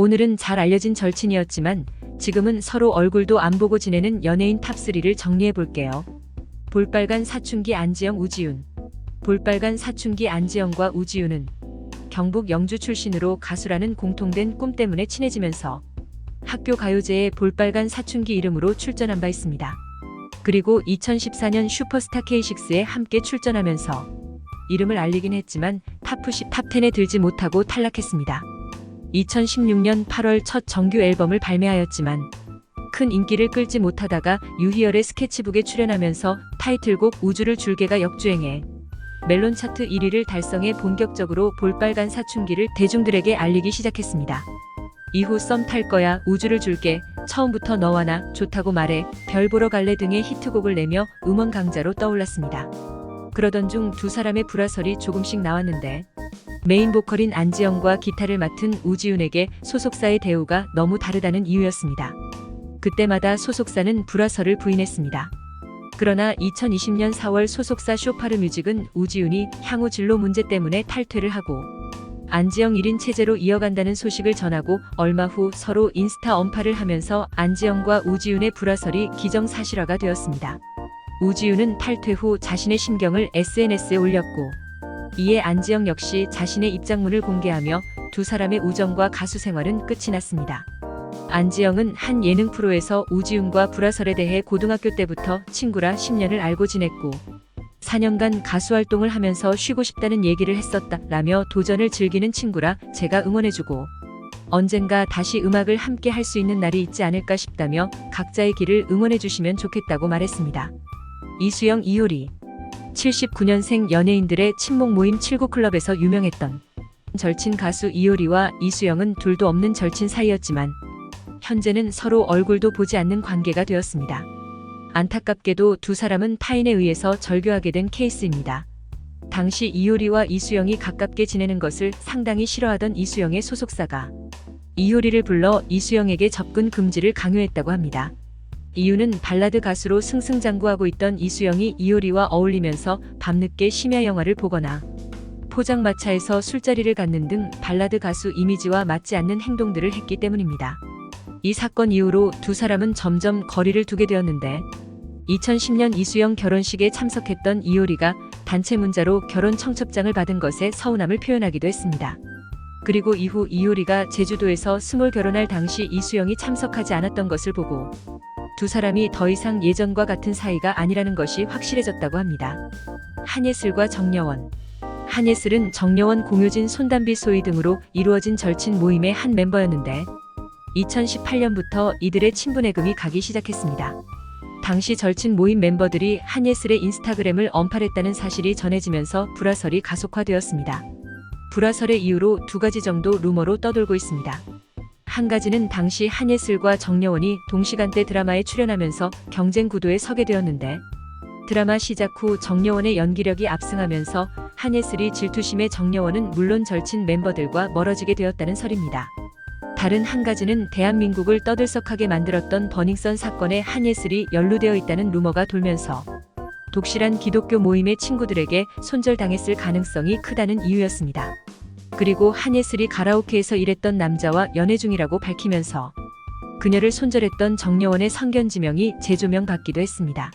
오늘은 잘 알려진 절친이었지만 지금은 서로 얼굴도 안 보고 지내는 연예인 탑3를 정리해볼게요. 볼빨간 사춘기 안지영 우지윤. 볼빨간 사춘기 안지영과 우지윤은 경북 영주 출신으로 가수라는 공통된 꿈 때문에 친해지면서 학교 가요제에 볼빨간 사춘기 이름으로 출전한 바 있습니다. 그리고 2014년 슈퍼스타 K6에 함께 출전하면서 이름을 알리긴 했지만 탑10, 탑10에 들지 못하고 탈락했습니다. 2016년 8월 첫 정규 앨범을 발매하였지만 큰 인기를 끌지 못하다가 유희열의 스케치북에 출연하면서 타이틀곡 우주를 줄게가 역주행해 멜론 차트 1위를 달성해 본격적으로 볼빨간 사춘기를 대중들에게 알리기 시작했습니다. 이후 썸 탈 거야, 우주를 줄게, 처음부터 너와 나, 좋다고 말해, 별 보러 갈래 등의 히트곡을 내며 음원 강자로 떠올랐습니다. 그러던 중 두 사람의 불화설이 조금씩 나왔는데 메인 보컬인 안지영과 기타를 맡은 우지윤에게 소속사의 대우가 너무 다르다는 이유였습니다. 그때마다 소속사는 불화설을 부인했습니다. 그러나 2020년 4월 소속사 쇼파르뮤직은 우지윤이 향후 진로 문제 때문에 탈퇴를 하고 안지영 1인 체제로 이어간다는 소식을 전하고 얼마 후 서로 인스타 언팔을 하면서 안지영과 우지윤의 불화설이 기정사실화가 되었습니다. 우지윤은 탈퇴 후 자신의 심경을 SNS에 올렸고 이에 안지영 역시 자신의 입장문을 공개하며 두 사람의 우정과 가수 생활은 끝이 났습니다. 안지영은 한 예능 프로에서 우지윤과 불화설에 대해 고등학교 때부터 친구라 10년을 알고 지냈고 4년간 가수 활동을 하면서 쉬고 싶다는 얘기를 했었다 라며 도전을 즐기는 친구라 제가 응원해주고 언젠가 다시 음악을 함께 할 수 있는 날이 있지 않을까 싶다며 각자의 길을 응원해주시면 좋겠다고 말했습니다. 이수영, 이효리. 79년생 연예인들의 친목 모임 79클럽에서 유명했던 절친 가수 이효리와 이수영은 둘도 없는 절친 사이였지만 현재는 서로 얼굴도 보지 않는 관계가 되었습니다. 안타깝게도 두 사람은 타인에 의해서 절교하게 된 케이스입니다. 당시 이효리와 이수영이 가깝게 지내는 것을 상당히 싫어하던 이수영의 소속사가 이효리를 불러 이수영에게 접근 금지를 강요했다고 합니다. 이유는 발라드 가수로 승승장구하고 있던 이수영이 이효리와 어울리면서 밤늦게 심야 영화를 보거나 포장마차에서 술자리를 갖는 등 발라드 가수 이미지와 맞지 않는 행동들을 했기 때문입니다. 이 사건 이후로 두 사람은 점점 거리를 두게 되었는데 2010년 이수영 결혼식에 참석했던 이효리가 단체 문자로 결혼 청첩장을 받은 것에 서운함을 표현하기도 했습니다. 그리고 이후 이효리가 제주도에서 스몰 결혼할 당시 이수영이 참석하지 않았던 것을 보고 두 사람이 더 이상 예전과 같은 사이가 아니라는 것이 확실해졌다고 합니다. 한예슬과 정여원. 한예슬은 정여원, 공효진, 손담비, 소희 등으로 이루어진 절친 모임의 한 멤버였는데 2018년부터 이들의 친분해금이 가기 시작했습니다. 당시 절친 모임 멤버들이 한예슬의 인스타그램을 언팔했다는 사실이 전해지면서 불화설이 가속화되었습니다. 불화설의 이유로 두 가지 정도 루머로 떠돌고 있습니다. 한 가지는 당시 한예슬과 정여원이 동시간대 드라마에 출연하면서 경쟁 구도에 서게 되었는데 드라마 시작 후 정여원의 연기력이 압승하면서 한예슬이 질투심에 정여원은 물론 절친 멤버들과 멀어지게 되었다는 설입니다. 다른 한 가지는 대한민국을 떠들썩하게 만들었던 버닝썬 사건에 한예슬이 연루되어 있다는 루머가 돌면서 독실한 기독교 모임의 친구들에게 손절당했을 가능성이 크다는 이유였습니다. 그리고 한예슬이 가라오케에서 일했던 남자와 연애 중이라고 밝히면서 그녀를 손절했던 정여원의 성견지명이 재조명받기도 했습니다.